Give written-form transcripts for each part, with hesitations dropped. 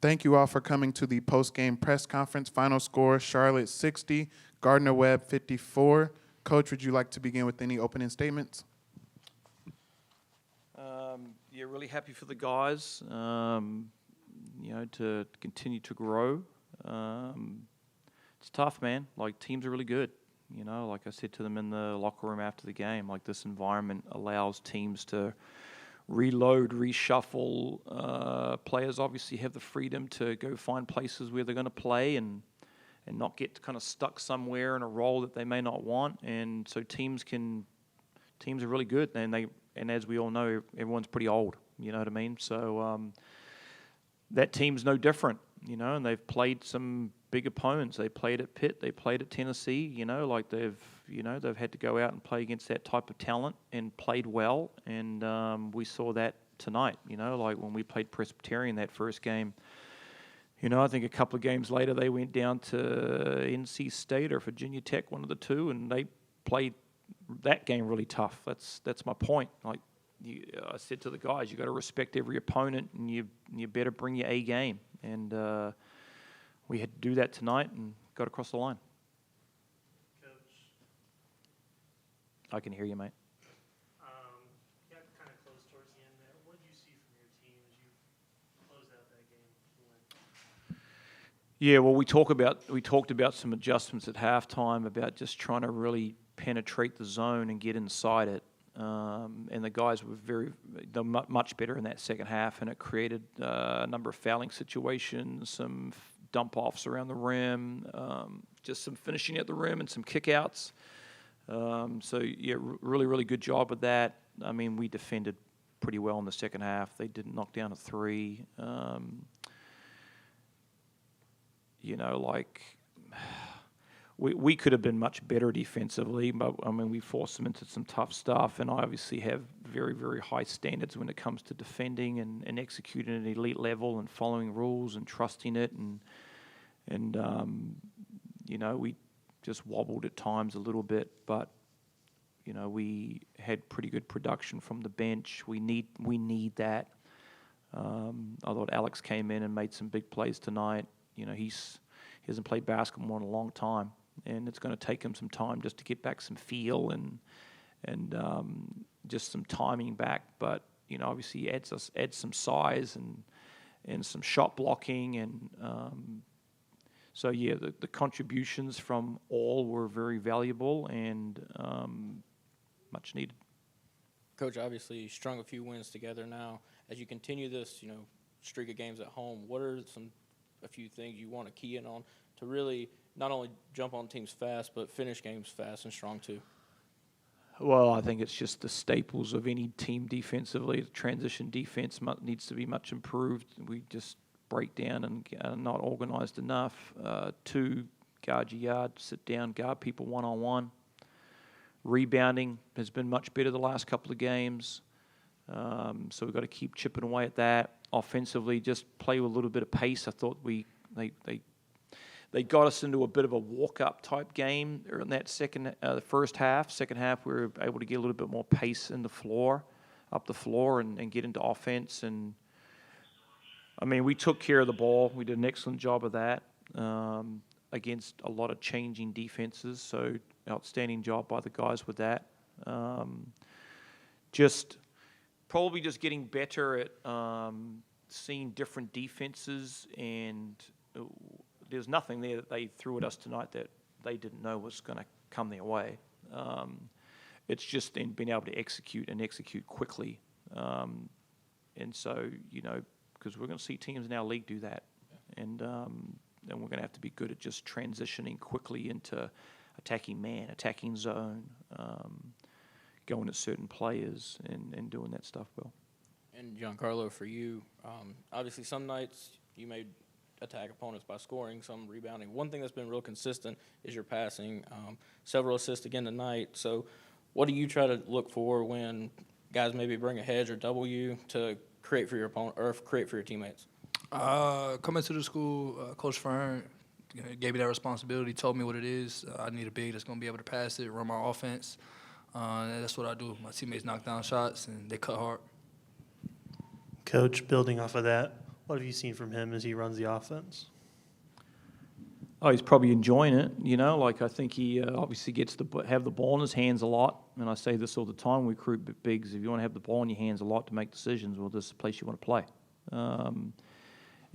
Thank you all for coming to the post-game press conference. Final score, Charlotte 60, Gardner-Webb 54. Coach, would you like to begin with any opening statements? Yeah, really happy for the guys, to continue to grow. It's tough, man. Like, teams are really good. Like I said to them in the locker room after the game, like, this environment allows teams to reload, reshuffle. Players obviously have the freedom to go find places where they're going to play and not get kind of stuck somewhere in a role that they may not want. And so teams are really good, and as we all know, everyone's pretty old. You know what I mean? So that team's no different. And they've played some big opponents. They played at Pitt. They played at Tennessee. They've had to go out and play against that type of talent and played well. And we saw that tonight. Like when we played Presbyterian that first game. I think a couple of games later they went down to NC State or Virginia Tech, one of the two, and they played that game really tough. That's my point. Like I said to the guys, you got to respect every opponent, and you better bring your A game. And we had to do that tonight and got across the line. Coach, I can hear you, mate. got kind of close towards the end there. What did you see from your team as you closed out that game? Yeah, well, we talked about some adjustments at halftime about just trying to really penetrate the zone and get inside it. And the guys were much better in that second half, and it created a number of fouling situations, some dump-offs around the rim, just some finishing at the rim and some kick-outs. Really, really good job with that. I mean, we defended pretty well in the second half. They didn't knock down a three. We could have been much better defensively, but I mean, we forced them into some tough stuff, and I obviously have very, very high standards when it comes to defending and executing at an elite level and following rules and trusting it, and we just wobbled at times a little bit, but we had pretty good production from the bench. We need that. I thought Alex came in and made some big plays tonight. He hasn't played basketball in a long time, and it's going to take him some time just to get back some feel and just some timing back. But obviously he adds some size and some shot blocking, and the contributions from all were very valuable and much needed. Coach, obviously you strung a few wins together now. As you continue this, streak of games at home, what are a few things you want to key in on to really not only jump on teams fast, but finish games fast and strong too? Well, I think it's just the staples of any team defensively. The transition defense needs to be much improved. We just break down and are not organized enough. 2, guard your yard, sit down, guard people one-on-one. Rebounding has been much better the last couple of games. So we've got to keep chipping away at that. Offensively, just play with a little bit of pace. I thought they got us into a bit of a walk-up type game in that the first half. Second half, we were able to get a little bit more pace up the floor, and get into offense. And I mean, we took care of the ball. We did an excellent job of that against a lot of changing defenses. So outstanding job by the guys with that. Probably just getting better at seeing different defenses, and there's nothing there that they threw at us tonight that they didn't know was going to come their way. It's just then being able to execute quickly. And so, because we're going to see teams in our league do that. Yeah. And we're going to have to be good at just transitioning quickly into attacking man, attacking zone, going at certain players and doing that stuff well. And Giancarlo, for you, obviously some nights you may attack opponents by scoring, some rebounding. One thing that's been real consistent is your passing. Several assists again tonight. So what do you try to look for when guys maybe bring a hedge or double you to create for your opponent or create for your teammates? Coming to the school, Coach Fern gave me that responsibility, told me what it is. I need a big that's going to be able to pass it, run my offense. That's what I do. My teammates knock down shots, and they cut hard. Coach, building off of that, What have you seen from him as he runs the offense? Oh, he's probably enjoying it, you know. Like I think he obviously gets to have the ball in his hands a lot. And I say this all the time: we recruit bigs. If you want to have the ball in your hands a lot to make decisions, well, this is the place you want to play.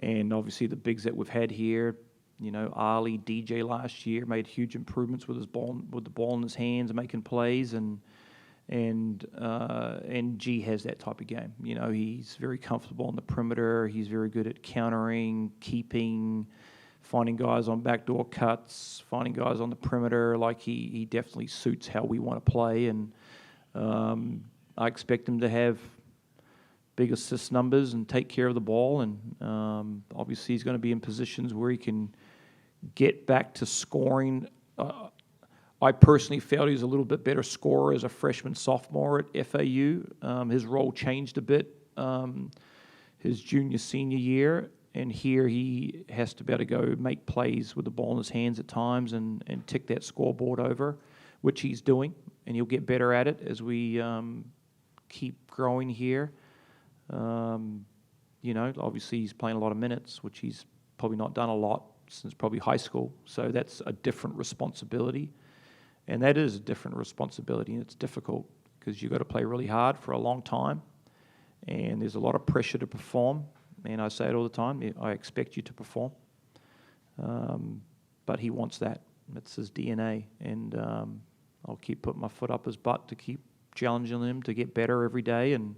And obviously the bigs that we've had here, you know, Ali, DJ last year made huge improvements with the ball in his hands, making plays, and G has that type of game. You know, he's very comfortable on the perimeter. He's very good at countering, keeping, finding guys on backdoor cuts, finding guys on the perimeter. Like he definitely suits how we want to play, and I expect him to have big assist numbers and take care of the ball. And obviously he's going to be in positions where he can get back to scoring. I personally felt he was a little bit better scorer as a freshman, sophomore at FAU. His role changed a bit his junior, senior year. And here he has to be able to go make plays with the ball in his hands at times and tick that scoreboard over, which he's doing. And he'll get better at it as we keep growing here. You know, obviously he's playing a lot of minutes, which he's probably not done a lot since probably high school. So that's a different responsibility. And that is a different responsibility, and it's difficult because you've got to play really hard for a long time. And there's a lot of pressure to perform. And I say it all the time, I expect you to perform. But he wants that. It's his DNA. And I'll keep putting my foot up his butt to keep challenging him to get better every day. And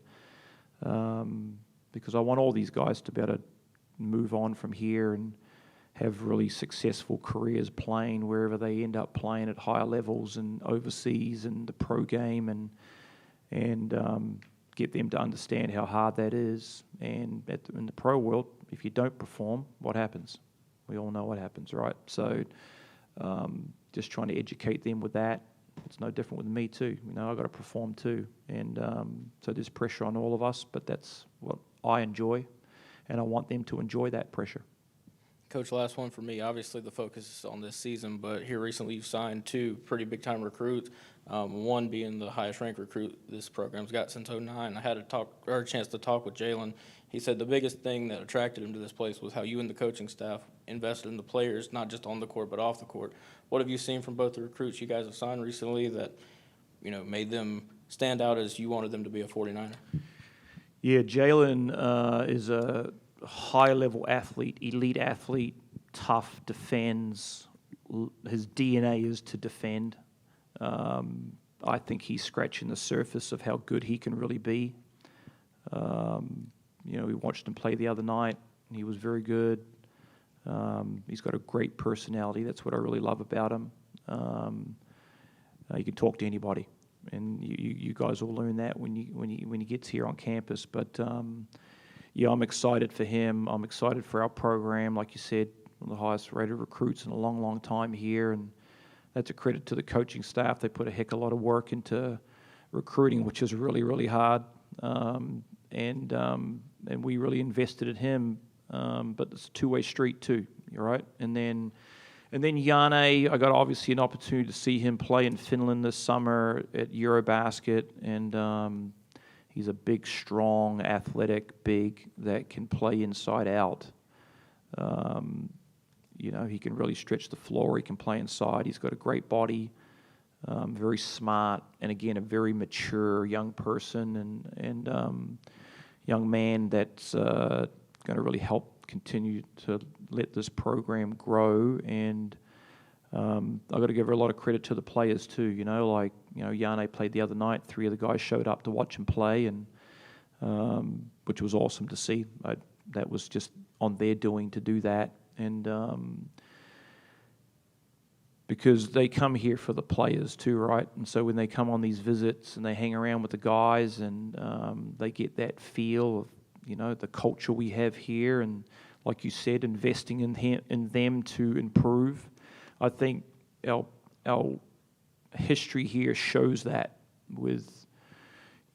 because I want all these guys to be able to move on from here and have really successful careers playing wherever they end up playing at higher levels and overseas and the pro game, and get them to understand how hard that is. And in the pro world, if you don't perform, what happens? We all know what happens, right? So just trying to educate them with that. It's no different with me too. You know, I've got to perform too. And so there's pressure on all of us, but that's what I enjoy, and I want them to enjoy that pressure. Coach, last one for me. Obviously, the focus is on this season, but here recently you've signed two pretty big-time recruits, one being the highest-ranked recruit this program's got since '09. I had a chance to talk with Jalen. He said the biggest thing that attracted him to this place was how you and the coaching staff invested in the players, not just on the court but off the court. What have you seen from both the recruits you guys have signed recently that, you know, made them stand out as you wanted them to be a 49er? Yeah, Jalen is a high-level athlete, elite athlete, tough, defends. His DNA is to defend. I think he's scratching the surface of how good he can really be. You know, we watched him play the other night, and he was very good. He's got a great personality. That's what I really love about him. He can talk to anybody, and you guys will learn that when he gets here on campus. But yeah, I'm excited for him. I'm excited for our program. Like you said, one of the highest rated recruits in a long, long time here, and that's a credit to the coaching staff. They put a heck of a lot of work into recruiting, which is really, really hard. And we really invested in him. But it's a two-way street too. You're right. And then Jane, I got obviously an opportunity to see him play in Finland this summer at Eurobasket, and he's a big, strong, athletic big that can play inside out. You know, he can really stretch the floor. He can play inside. He's got a great body, very smart, and again, a very mature young person and young man that's going to really help continue to let this program grow. And I've got to give her a lot of credit to the players too. You know, like, you know, Jane played the other night. 3 of the guys showed up to watch him play, and which was awesome to see. That was just on their doing to do that. And because they come here for the players too, right? And so when they come on these visits and they hang around with the guys, and they get that feel of, you know, the culture we have here, and like you said, investing in them to improve. I think our history here shows that with,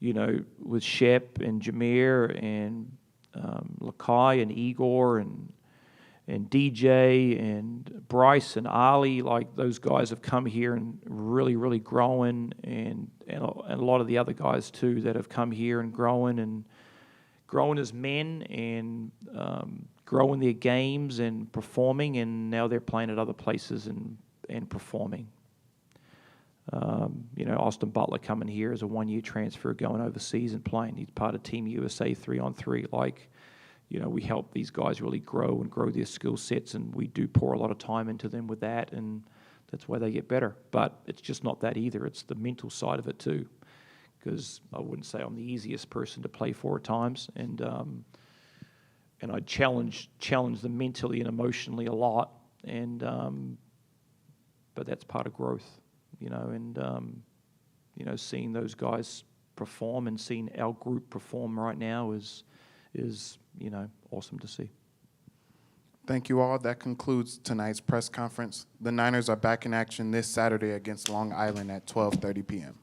you know, with Shep and Jameer and Lakai and Igor and DJ and Bryce and Ali. Like, those guys have come here and really, really growing, and a lot of the other guys too that have come here and growing growing as men and growing their games and performing, and now they're playing at other places and performing. Austin Butler coming here as a one-year transfer, going overseas and playing. He's part of Team USA 3-on-3. We help these guys really grow and grow their skill sets, and we do pour a lot of time into them with that, and that's why they get better. But it's just not that either. It's the mental side of it too, because I wouldn't say I'm the easiest person to play for at times, and I challenge them mentally and emotionally a lot, and but that's part of growth, seeing those guys perform and seeing our group perform right now is awesome to see. Thank you all. That concludes tonight's press conference. The Niners are back in action this Saturday against Long Island at 12:30 p.m.